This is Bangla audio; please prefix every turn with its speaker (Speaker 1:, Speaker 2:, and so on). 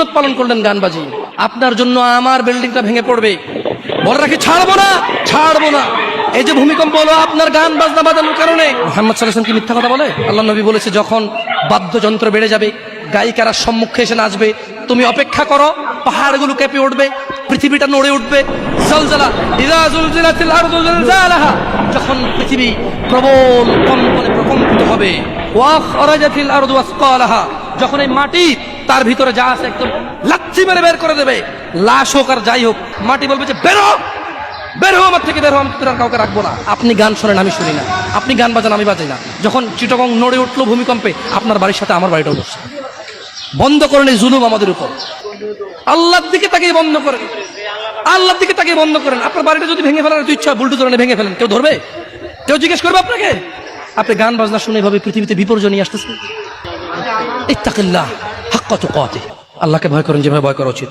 Speaker 1: সুন্নত পালন করলেন গান বাজিয়ে, আপনার জন্য আমার বিল্ডিংটা ভেঙে পড়বে। বলে রাখি, ছাড়বো না, ছাড়বো না। এই যে ভূমিকম্প হলো আপনার গান বাজনা বাজানোর কারণে। মুহাম্মদ সাল্লাল্লাহু আলাইহি ওয়াসাল্লাম কি মিথ্যা কথা বলে? আল্লাহ নবী বলেছে, যখন বাদ্যযন্ত্র বেড়ে যাবে, গায়িকারা সম্মুখে এসে নাচবে, তুমি অপেক্ষা করো, পাহাড়গুলো কেঁপে উঠবে, পৃথিবীটা নড়ে উঠবে। জলজালা ইযা জুলজিলাতিল আরদু জিলজালাহা, যখন পৃথিবী প্রবল কম্পনে প্রকম্পিত হবে। ওয়া খরাজাতিল আরদু আসকালাহা, যখন এই মাটি তার ভিতরে যা আছে একদম লাথি মেরে বের করে দেবে, লাশ হোক আর যাই হোক, মাটি বলবে যে বেরো, বের হো আমার থেকে, বের হো, আমি তোর আর কাউকে রাখবো না। আপনি গান শোনেন, আমি শুনি না। আপনি গান বাজান, আমি বাজাই না। যখন চিটাগং নড়ে উঠলো ভূমিকম্পে, আপনার বাড়ির সাথে আমার বাড়িটাও নড়ছে। বন্ধ করেন এই জুলুম আমাদের উপর। আল্লাহর দিকে তাকিয়ে বন্ধ করেন, আল্লাহর দিকে তাকিয়ে বন্ধ করেন। আপনার বাড়িটা যদি ভেঙে ফেলার ইচ্ছা, বুলডোজার এনে ভেঙে ফেলেন, কেউ ধরবে? কেউ জিজ্ঞেস করবে আপনাকে? আপনি গান বাজনা শুনে এভাবে পৃথিবীতে বিপর্যয় নিয়ে আসতেছেন। ইত্তাকিল্লাহ হাক্কা তুকাতিহ, আল্লাহকে ভয় করেন যেভাবে ভয় করা উচিত।